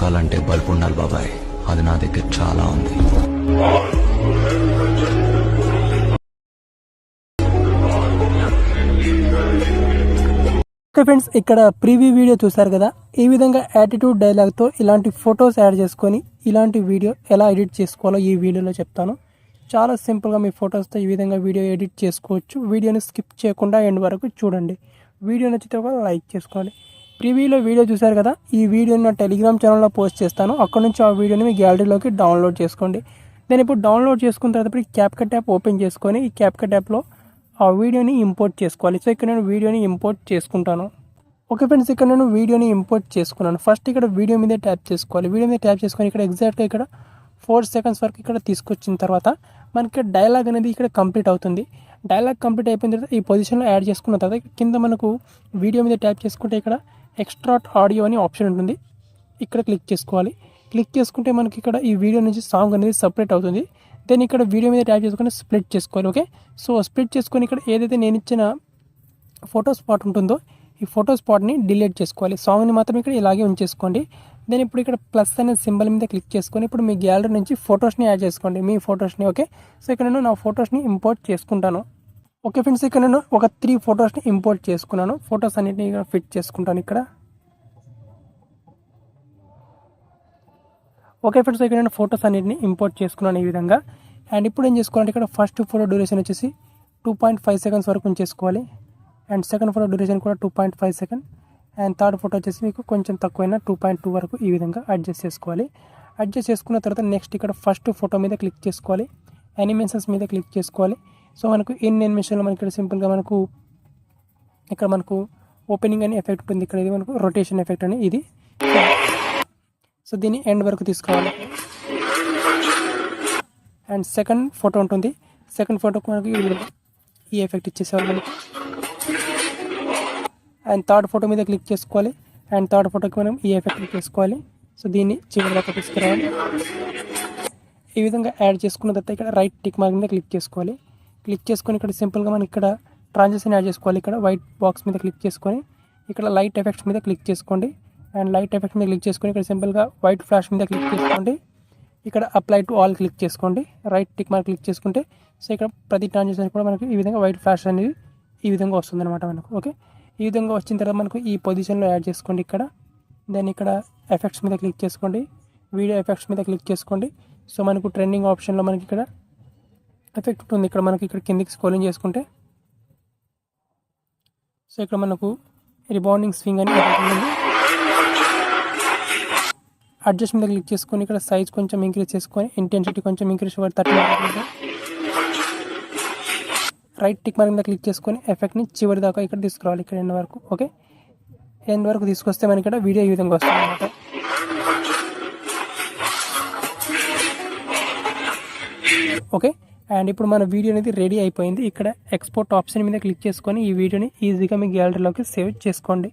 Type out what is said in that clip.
వెతకాలంటే bulb ఉండాలి బాబాయ్, అది నా దగ్గర చాలా ఉంది. ఓకే ఫ్రెండ్స్, ఇక్కడ ప్రీవ్యూ వీడియో చూసారు కదా. ఈ విధంగా యాటిట్యూడ్ డైలాగ్తో ఇలాంటి ఫొటోస్ యాడ్ చేసుకొని ఇలాంటి వీడియో ఎలా ఎడిట్ చేసుకోవాలో ఈ వీడియోలో చెప్తాను. చాలా సింపుల్గా మీ ఫొటోస్తో ఈ విధంగా వీడియో ఎడిట్ చేసుకోవచ్చు. వీడియోని స్కిప్ చేయకుండా ఎండ్ వరకు చూడండి. వీడియో నచ్చితే ఒక లైక్ చేసుకోండి. ప్రీవ్యూలో వీడియో చూసారు కదా, ఈ వీడియోని నా టెలిగ్రామ్ ఛానల్లో పోస్ట్ చేస్తాను. అక్కడ నుంచి ఆ వీడియోని మీ గ్యాలరీలోకి డౌన్లోడ్ చేసుకోండి. నేను ఇప్పుడు డౌన్లోడ్ చేసుకున్న తర్వాత క్యాప్కట్ యాప్ ఓపెన్ చేసుకొని ఈ క్యాప్కట్ యాప్లో ఆ వీడియోని ఇంపోర్ట్ చేసుకోవాలి. సో ఇక్కడ నేను వీడియోని ఇంపోర్ట్ చేసుకుంటాను. ఓకే ఫ్రెండ్స్, ఇక్కడ నేను వీడియోని ఇంపోర్ట్ చేసుకున్నాను. ఫస్ట్ ఇక్కడ వీడియో మీద ట్యాప్ చేసుకోవాలి. వీడియో మీద ట్యాప్ చేసుకొని ఇక్కడ ఎగ్జాక్ట్గా ఇక్కడ 4 seconds వరకు ఇక్కడ తీసుకొచ్చిన తర్వాత మనకి డైలాగ్ అనేది ఇక్కడ కంప్లీట్ అవుతుంది. డైలాగ్ కంప్లీట్ అయిపోయిన తర్వాత ఈ పొజిషన్లో యాడ్ చేసుకున్న తర్వాత కింద మనకు వీడియో మీద ట్యాప్ చేసుకుంటే ఇక్కడ ఎక్స్ట్రాక్ట్ ఆడియో అని ఆప్షన్ ఉంటుంది. ఇక్కడ క్లిక్ చేసుకోవాలి. క్లిక్ చేసుకుంటే మనకి ఇక్కడ ఈ వీడియో నుంచి సాంగ్ అనేది సపరేట్ అవుతుంది. దెన్ ఇక్కడ వీడియో మీద ట్యాప్ చేసుకొని స్ప్లిట్ చేసుకోవాలి. ఓకే, సో స్ప్లిట్ చేసుకొని ఇక్కడ ఏదైతే నేను ఇచ్చిన ఫోటో స్పాట్ ఉంటుందో ఈ ఫోటో స్పాట్ని డిలీట్ చేసుకోవాలి. సాంగ్ని మాత్రం ఇక్కడ ఇలాగే ఉంచేసుకోండి. దెన్ ఇప్పుడు ఇక్కడ ప్లస్ అనే సింబల్ మీద క్లిక్ చేసుకొని ఇప్పుడు మీ గ్యాలరీ నుంచి ఫొటోస్ని యాడ్ చేసుకోండి, మీ ఫొటోస్ని. ఓకే, సో ఇక్కడ నేను నా ఫొటోస్ని ఇంపోర్ట్ చేసుకుంటాను. ఓకే ఫ్రెండ్స్, ఇక్కడ నేను ఒక 3 ఫొటోస్ని ఇంపోర్ట్ చేసుకున్నాను. ఫొటోస్ అన్నిటిని ఇక్కడ ఫిట్ చేసుకుంటాను ఇక్కడ. ఓకే ఫ్రెండ్స్, ఇక్కడ నేను ఫొటోస్ అన్నిటిని ఇంపోర్ట్ చేసుకున్నాను ఈ విధంగా. అండ్ ఇప్పుడు ఏం చేసుకోవాలంటే ఇక్కడ ఫస్ట్ ఫోటో డ్యూరేషన్ వచ్చేసి 2.5 seconds వరకు ఉంచేసుకోవాలి. అండ్ సెకండ్ ఫోటో డ్యూరేషన్ కూడా 2.5 seconds. అండ్ థర్డ్ ఫోటో వచ్చేసి మీకు కొంచెం తక్కువైన 2.2 వరకు ఈ విధంగా అడ్జస్ట్ చేసుకోవాలి. అడ్జస్ట్ చేసుకున్న తర్వాత నెక్స్ట్ ఇక్కడ ఫస్ట్ ఫోటో మీద క్లిక్ చేసుకోవాలి. యానిమేషన్స్ మీద క్లిక్ చేసుకోవాలి. సో మనకు ఇన్ యానిమేషన్లో మనకి ఇక్కడ సింపుల్గా ఇక్కడ మనకు ఓపెనింగ్ అనే ఎఫెక్ట్ ఉంటుంది. ఇక్కడ ఇది మనకు రొటేషన్ ఎఫెక్ట్ అని ఇది. సో దీన్ని ఎండ్ వరకు తీసుకోవాలి. అండ్ సెకండ్ ఫోటో ఉంటుంది. సెకండ్ ఫోటోకి మనకి ఈ ఎఫెక్ట్ ఇచ్చేసేవాళ్ళు మనకి. అండ్ థర్డ్ ఫోటో మీద క్లిక్ చేసుకోవాలి. అండ్ థర్డ్ ఫోటోకి మనం ఈ ఎఫెక్ట్ చేసుకోవాలి. సో దీన్ని చివరి దాకా తీసుకురావాలి. ఈ విధంగా యాడ్ చేసుకున్న తర్వాత ఇక్కడ రైట్ టిక్ మార్క్ మీద క్లిక్ చేసుకోవాలి. క్లిక్ చేసుకొని ఇక్కడ సింపుల్గా మనం ఇక్కడ ట్రాన్సిషన్ యాడ్ చేసుకోవాలి. ఇక్కడ వైట్ బాక్స్ మీద క్లిక్ చేసుకొని ఇక్కడ లైట్ ఎఫెక్ట్స్ మీద క్లిక్ చేసుకోండి. అండ్ లైట్ ఎఫెక్ట్ మీద క్లిక్ చేసుకొని ఇక్కడ సింపుల్గా వైట్ ఫ్లాష్ మీద క్లిక్ చేసుకోండి. ఇక్కడ అప్లై టు ఆల్ క్లిక్ చేసుకోండి. రైట్ టిక్ మార్క్ క్లిక్ చేసుకుంటే సో ఇక్కడ ప్రతి ట్రాన్సిషన్ కూడా మనకి ఈ విధంగా వైట్ ఫ్లాష్ అనేది ఈ విధంగా వస్తుంది అనమాట మనకు. ఓకే, ఈ విధంగా వచ్చిన తర్వాత మనకు ఈ పొజిషన్లో యాడ్ చేసుకోండి ఇక్కడ. దెన్ ఇక్కడ ఎఫెక్ట్స్ మీద క్లిక్ చేసుకోండి. వీడియో ఎఫెక్ట్స్ మీద క్లిక్ చేసుకోండి. సో మనకు ట్రెండింగ్ ఆప్షన్లో మనకి ఇక్కడ ఎఫెక్ట్ ఉంటుంది. ఇక్కడ మనకి ఇక్కడ కిందికి స్క్రోలింగ్ చేసుకుంటే సో ఇక్కడ మనకు రిబౌండింగ్ స్వింగ్ అని ఉంటుంది. అడ్జస్ట్ మీద క్లిక్ చేసుకొని ఇక్కడ సైజ్ కొంచెం ఇంక్రీజ్ చేసుకొని ఇంటెన్సిటీ కొంచెం ఇంక్రీజ్ 30. రైట్ టిక్ మార్క్ మీద క్లిక్ చేసుకొని ఎఫెక్ట్ని చివరి దాకా ఇక్కడ తీసుకురావాలి, ఇక్కడ ఎండ్ వరకు. ఓకే, ఎండ్ వరకు తీసుకొస్తే మనకి ఇక్కడ వీడియో ఈ విధంగా వస్తుంది అనమాట. ఓకే, అండ్ ఇప్పుడు మన వీడియో అనేది రెడీ అయిపోయింది. ఇక్కడ ఎక్స్పోర్ట్ ఆప్షన్ మీద క్లిక్ చేసుకొని ఈ వీడియోని ఈజీగా మీ గ్యాలరీలోకి సేవ్ చేసుకోండి.